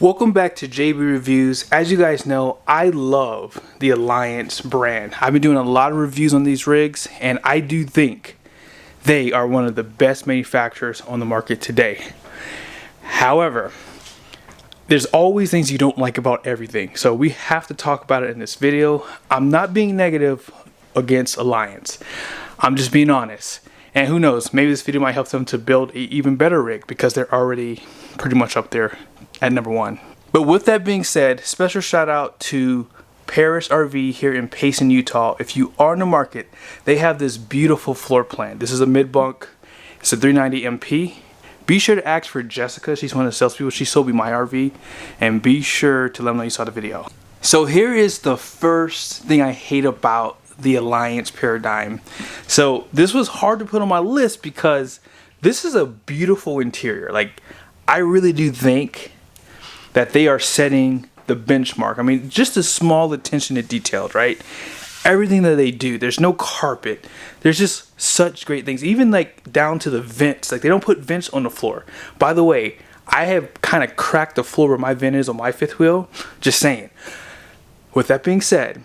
Welcome back to JB Reviews. As you guys know, I love the Alliance brand. I've been doing a lot of reviews on these rigs, and I do think they are one of the best manufacturers on the market today. However, there's always things you don't like about everything, so we have to talk about it in this video. I'm not being negative against Alliance. I'm just being honest. And who knows, maybe this video might help them to build an even better rig because they're already pretty much up there at number one. But with that being said, special shout out to Parris RV here in Payson, Utah. If you are in the market, they have this beautiful floor plan. This is a mid bunk. It's a 390 MP. Be sure to ask for Jessica. She's one of the salespeople. She sold me my RV. And be sure to let them know you saw the video. So here is the first thing I hate about the Alliance paradigm. So this was hard to put on my list because this is a beautiful interior. Like, I really do think that they are setting the benchmark. I mean, just a small attention to detail, right? Everything that they do, there's no carpet. There's just such great things. Even like down to the vents. Like, they don't put vents on the floor. By the way, I have kind of cracked the floor where my vent is on my fifth wheel. Just saying. With that being said,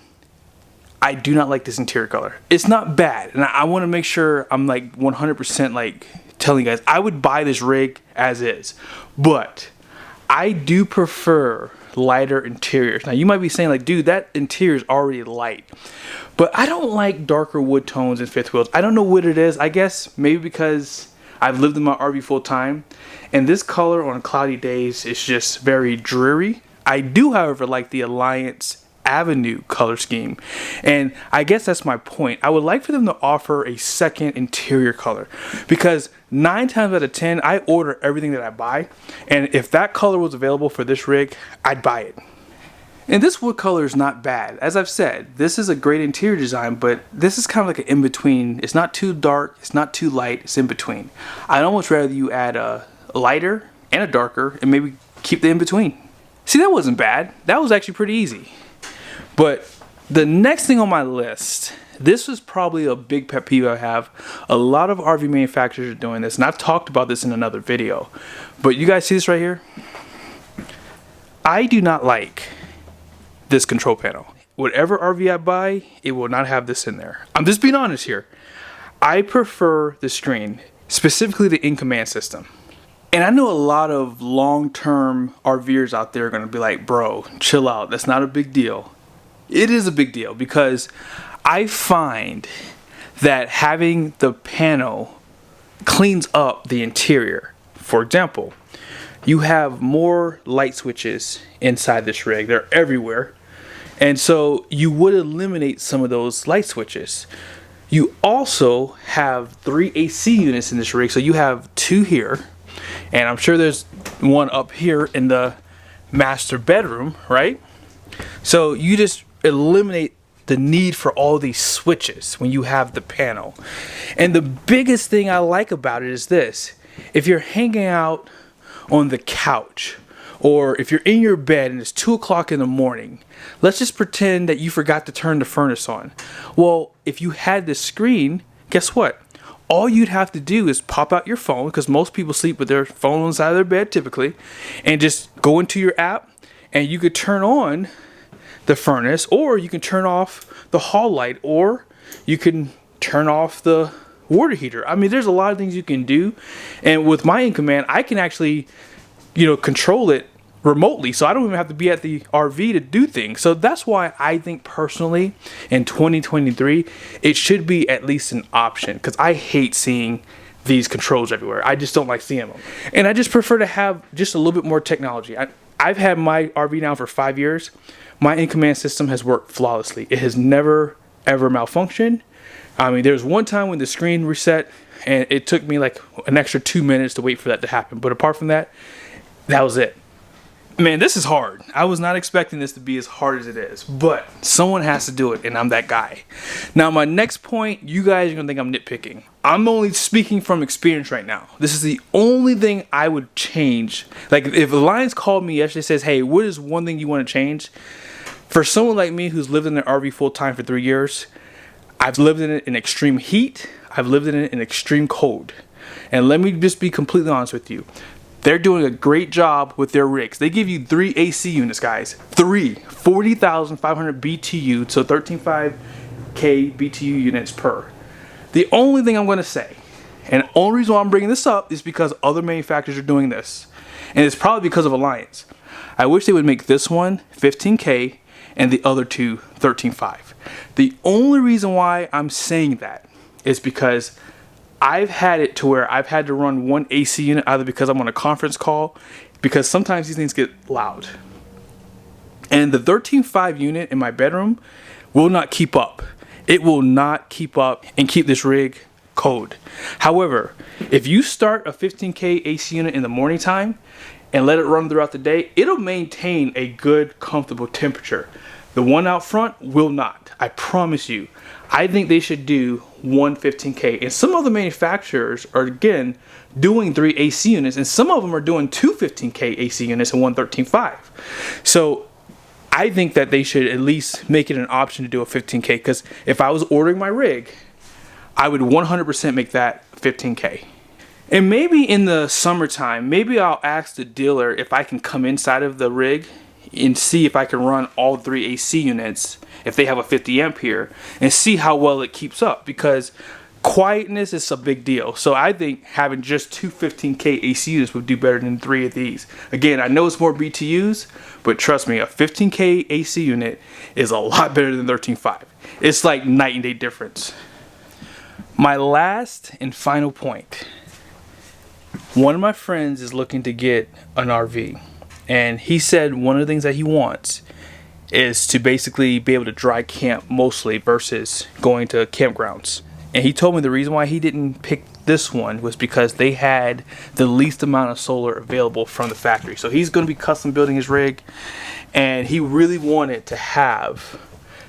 I do not like this interior color. It's not bad, and I want to make sure I'm like 100% like telling you guys I would buy this rig as is, but I do prefer lighter interiors. Now you might be saying like, dude, that interior is already light, but I don't like darker wood tones and fifth wheels. I don't know what it is. I guess maybe because I've lived in my RV full time, and this color on cloudy days is just very dreary. I do, however, like the Alliance Avenue color scheme, and I guess that's my point. I would like for them to offer a second interior color, because 9 times out of 10 I order everything that I buy, and if that color was available for this rig, I'd buy it. And this wood color is not bad. As I've said, this is a great interior design, but this is kind of like an in-between. It's not too dark, it's not too light, it's in between. I'd almost rather you add a lighter and a darker and maybe keep the in-between. See, that wasn't bad. That was actually pretty easy. But the next thing on my list, this was probably a big pet peeve I have. A lot of RV manufacturers are doing this, and I've talked about this in another video. But you guys see this right here? I do not like this control panel. Whatever RV I buy, it will not have this in there. I'm just being honest here. I prefer the screen, specifically the in-command system. And I know a lot of long-term RVers out there are going to be like, bro, chill out. That's not a big deal. It is a big deal because I find that having the panel cleans up the interior. For example, you have more light switches inside this rig. They're everywhere. And so you would eliminate some of those light switches. You also have 3 AC units in this rig. So you have 2 here, and I'm sure there's one up here in the master bedroom, right? So you just eliminate the need for all these switches when you have the panel. And the biggest thing I like about it is this: if you're hanging out on the couch, or if you're in your bed and it's 2 o'clock in the morning, let's just pretend that you forgot to turn the furnace on. Well, if you had this screen, guess what? All you'd have to do is pop out your phone, because most people sleep with their phone on the side of their bed typically, and just go into your app, and you could turn on the furnace, or you can turn off the hall light, or you can turn off the water heater. I mean, there's a lot of things you can do, and with my in-command, I can actually, control it remotely, so I don't even have to be at the RV to do things. So that's why I think personally in 2023 it should be at least an option, because I hate seeing these controls everywhere. I just don't like seeing them, and I just prefer to have just a little bit more technology. I've had my RV now for 5 years. My in-command system has worked flawlessly. It has never ever malfunctioned. I mean, there was one time when the screen reset, and it took me like an extra 2 minutes to wait for that to happen. But apart from that, that was it. Man, this is hard. I was not expecting this to be as hard as it is, but someone has to do it, and I'm that guy. Now, my next point, you guys are gonna think I'm nitpicking. I'm only speaking from experience right now. This is the only thing I would change. Like, if Alliance called me yesterday and says, hey, what is one thing you want to change? For someone like me who's lived in an RV full time for 3 years, I've lived in it in extreme heat. I've lived in it in extreme cold. And let me just be completely honest with you. They're doing a great job with their rigs. They give you 3 AC units, guys. 3 40,500 BTU, so 13.5K BTU units per. The only thing I'm going to say, and the only reason why I'm bringing this up, is because other manufacturers are doing this. And it's probably because of Alliance. I wish they would make this one 15K and the other two 13.5. The only reason why I'm saying that is because I've had it to where I've had to run one AC unit either because I'm on a conference call, because sometimes these things get loud. And the 13.5 unit in my bedroom will not keep up. It will not keep up and keep this rig cold. However, if you start a 15K AC unit in the morning time and let it run throughout the day, it'll maintain a good, comfortable temperature. The one out front will not. I promise you. I think they should do one 15K. And some other manufacturers are, again, doing 3 AC units. And some of them are doing 2 15K AC units and one 13.5. So I think that they should at least make it an option to do a 15K. Because if I was ordering my rig, I would 100% make that 15K. And maybe in the summertime, maybe I'll ask the dealer if I can come inside of the rig and see if I can run all 3 AC units if they have a 50 amp here, and see how well it keeps up, because quietness is a big deal. So I think having just 2 15K AC units would do better than 3 of these. Again, I know it's more BTUs, but trust me, a 15K AC unit is a lot better than 13.5. It's like night and day difference. My last and final point. One of my friends is looking to get an RV. And he said one of the things that he wants is to basically be able to dry camp mostly versus going to campgrounds. And he told me the reason why he didn't pick this one was because they had the least amount of solar available from the factory. So he's going to be custom building his rig, and he really wanted to have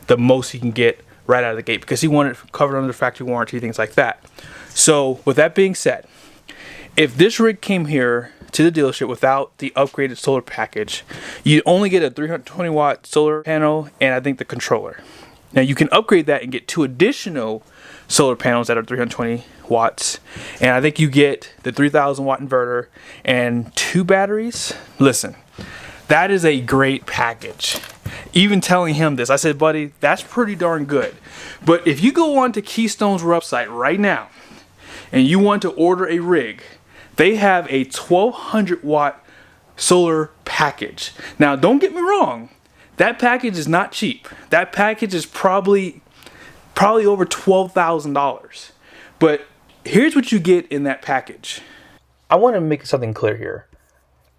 the most he can get right out of the gate because he wanted it covered under factory warranty, things like that. So with that being said, if this rig came here to the dealership without the upgraded solar package, you only get a 320 watt solar panel and I think the controller. Now you can upgrade that and get 2 additional solar panels that are 320 watts, and I think you get the 3000 watt inverter and 2 batteries. Listen, that is a great package. Even telling him this, I said, buddy, that's pretty darn good. But if you go on to Keystone's website right now and you want to order a rig, they have a 1200 watt solar package. Now, don't get me wrong. That package is not cheap. That package is probably over $12,000. But here's what you get in that package. I want to make something clear here.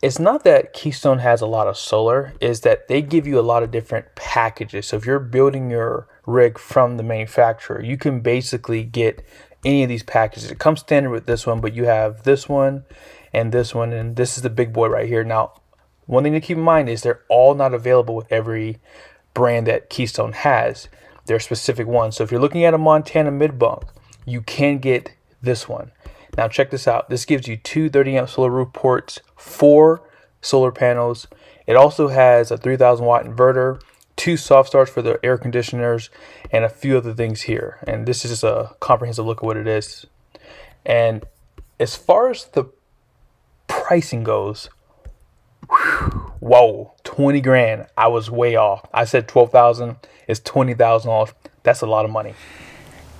It's not that Keystone has a lot of solar, it's that they give you a lot of different packages. So if you're building your rig from the manufacturer, you can basically get any of these packages. It comes standard with this one, but you have this one, and this is the big boy right here. Now, one thing to keep in mind is they're all not available with every brand that Keystone has. They're specific ones. So if you're looking at a Montana mid-bunk, you can get this one. Now check this out. This gives you 2 30 amp solar roof ports, 4 solar panels. It also has a 3000 watt inverter, 2 soft starts for the air conditioners, and a few other things here. And this is just a comprehensive look at what it is. And as far as the pricing goes, whoa, 20 grand. I was way off. I said 12,000. It's $20,000. That's a lot of money.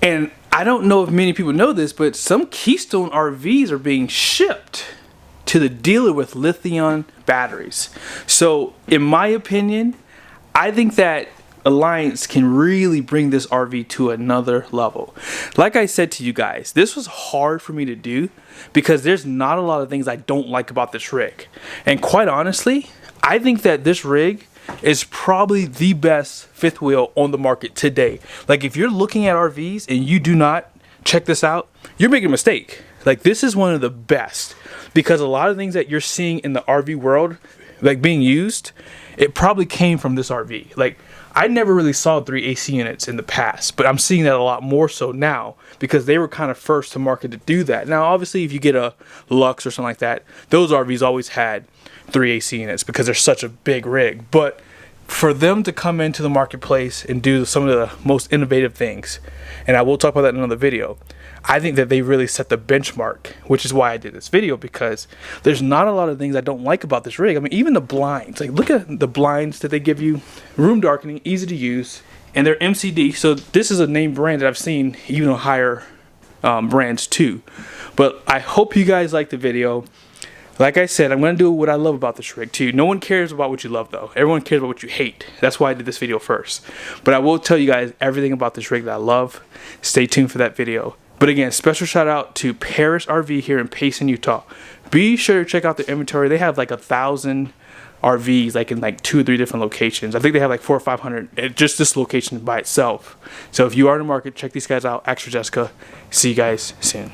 And I don't know if many people know this, but some Keystone RVs are being shipped to the dealer with lithium batteries. So in my opinion, I think that Alliance can really bring this RV to another level. Like I said to you guys, this was hard for me to do because there's not a lot of things I don't like about this rig. And quite honestly, I think that this rig is probably the best fifth wheel on the market today. Like if you're looking at RVs and you do not check this out, you're making a mistake. Like this is one of the best, because a lot of things that you're seeing in the RV world, like being used, it probably came from this RV. Like I never really saw 3 AC units in the past, but I'm seeing that a lot more so now because they were kind of first to market to do that. Now, obviously, if you get a Lux or something like that, those RVs always had 3 AC units because they're such a big rig. But for them to come into the marketplace and do some of the most innovative things, and I will talk about that in another video, I think that they really set the benchmark, which is why I did this video, because there's not a lot of things I don't like about this rig. I mean, even the blinds, like look at the blinds that they give you, room darkening, easy to use, and they're MCD. So this is a name brand that I've seen even on higher brands too. But I hope you guys like the video. Like I said, I'm going to do what I love about this rig too. No one cares about what you love though. Everyone cares about what you hate. That's why I did this video first. But I will tell you guys everything about this rig that I love. Stay tuned for that video. But again, special shout out to Parris RV here in Payson, Utah. Be sure to check out the inventory. They have like 1,000 RVs like in like 2 or 3 different locations. I think they have like 400 or 500 at just this location by itself. So if you are in the market, check these guys out. Ask for Jessica. See you guys soon.